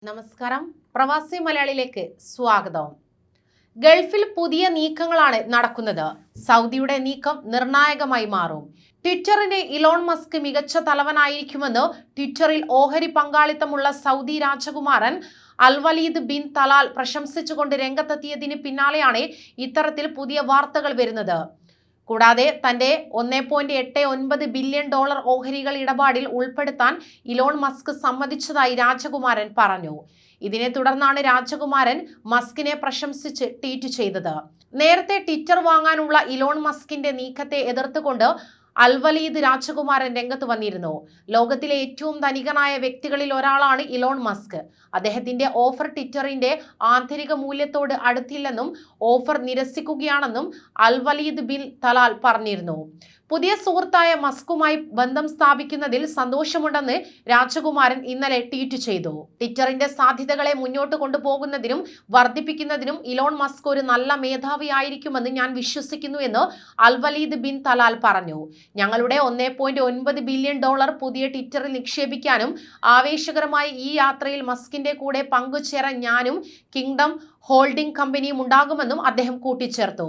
നമസ്കാരം, പ്രവാസി മലയാളിയിലേക്ക് സ്വാഗതം. ഗൾഫിൽ പുതിയ നീക്കങ്ങളാണ് നടക്കുന്നത്. സൗദിയുടെ നീക്കം നിർണായകമായി മാറും. ട്വിറ്ററിന്റെ ഇലോൺ മസ്ക് മികച്ച തലവനായിരിക്കുമെന്ന് ട്വിറ്ററിൽ ഓഹരി പങ്കാളിത്തമുള്ള സൗദി രാജകുമാരൻ അൽവലീദ് ബിൻ തലാൽ പ്രശംസിച്ചുകൊണ്ട് രംഗത്തെത്തിയതിന് പിന്നാലെയാണ് ഇത്തരത്തിൽ പുതിയ വാർത്തകൾ വരുന്നത്. കൂടാതെ തന്റെ $1.89 ബില്യൺ ഓഹരികൾ ഇടപാടിൽ ഉൾപ്പെടുത്താൻ ഇലോൺ മസ്ക് സമ്മതിച്ചതായി രാജകുമാരൻ പറഞ്ഞു. ഇതിനെ തുടർന്നാണ് രാജകുമാരൻ മസ്കിനെ പ്രശംസിച്ച് ട്വീറ്റ് ചെയ്തത്. നേരത്തെ ട്വിറ്റർ വാങ്ങാനുള്ള ഇലോൺ മസ്കിന്റെ നീക്കത്തെ എതിർത്തുകൊണ്ട് അൽവലീദ് രാജകുമാരൻ രംഗത്ത് വന്നിരുന്നു. ലോകത്തിലെ ഏറ്റവും ധനികനായ വ്യക്തികളിൽ ഒരാളാണ് ഇലോൺ മസ്ക്. അദ്ദേഹത്തിന്റെ ഓഫർ ട്വിറ്ററിന്റെ ആന്തരിക മൂല്യത്തോട് അടുത്തില്ലെന്നും ഓഫർ നിരസിക്കുകയാണെന്നും അൽവലീദ് ബിൻ തലാൽ പറഞ്ഞിരുന്നു. പുതിയ സുഹൃത്തായ മസ്കുമായി ബന്ധം സ്ഥാപിക്കുന്നതിൽ സന്തോഷമുണ്ടെന്ന് രാജകുമാരൻ ഇന്നലെ ട്വീറ്റ് ചെയ്തു. ട്വിറ്ററിന്റെ സാധ്യതകളെ മുന്നോട്ട് കൊണ്ടുപോകുന്നതിനും വർദ്ധിപ്പിക്കുന്നതിനും ഇലോൺ മസ്ക് ഒരു നല്ല മേധാവിയായിരിക്കുമെന്ന് ഞാൻ വിശ്വസിക്കുന്നു എന്ന് അൽവലീദ് ബിൻ തലാൽ പറഞ്ഞു. ഞങ്ങളുടെ $1.9 ബില്യൺ പുതിയ ട്വിറ്ററിൽ നിക്ഷേപിക്കാനും ആവേശകരമായ ഈ യാത്രയിൽ മസ്കിന്റെ കൂടെ പങ്കുചേരാൻ ഞാനും കിങ്ഡം ഹോൾഡിംഗ് കമ്പനിയും ഉണ്ടാകുമെന്നും അദ്ദേഹം കൂട്ടിച്ചേർത്തു.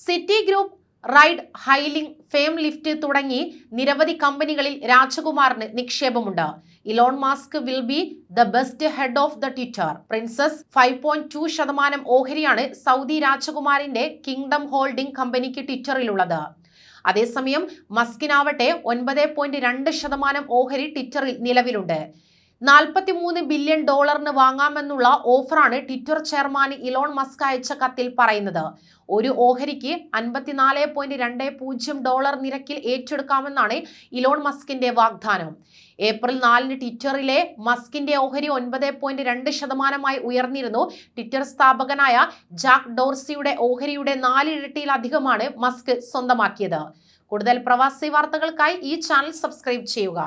Citigroup, ride hailing, firm Lyft തുടങ്ങി നിരവധി കമ്പനികളിൽ രാജകുമാറിന് നിക്ഷേപമുണ്ട്. Elon Musk will be the best head of the Twitter. Prince's 5.2% ഓഹരിയാണ് സൗദി രാജകുമാരിന്റെ കിങ്ഡം ഹോൾഡിംഗ് കമ്പനിക്ക് ട്വിറ്ററിലുള്ളത്. അതേസമയം മസ്കിനാവട്ടെ 9.2% ഓഹരി ട്വിറ്ററിൽ നിലവിലുണ്ട്. $43 ബില്യൺ വാങ്ങാമെന്നുള്ള ഓഫറാണ് ട്വിറ്റർ ചെയർമാൻ ഇലോൺ മസ്ക് അയച്ച കത്തിൽ പറയുന്നത്. ഒരു ഓഹരിക്ക് $54.20 നിരക്കിൽ ഏറ്റെടുക്കാമെന്നാണ് ഇലോൺ മസ്കിന്റെ വാഗ്ദാനം. ഏപ്രിൽ 4 ട്വിറ്ററിലെ മസ്കിന്റെ ഓഹരി 9.2% ഉയർന്നിരുന്നു. ട്വിറ്റർ സ്ഥാപകനായ ജാക്ക് ഡോർസിയുടെ ഓഹരിയുടെ 4 ഇരട്ടിയിലധികമാണ് മസ്ക് സ്വന്തമാക്കിയത്. കൂടുതൽ പ്രവാസി വാർത്തകൾക്കായി ഈ ചാനൽ സബ്സ്ക്രൈബ് ചെയ്യുക.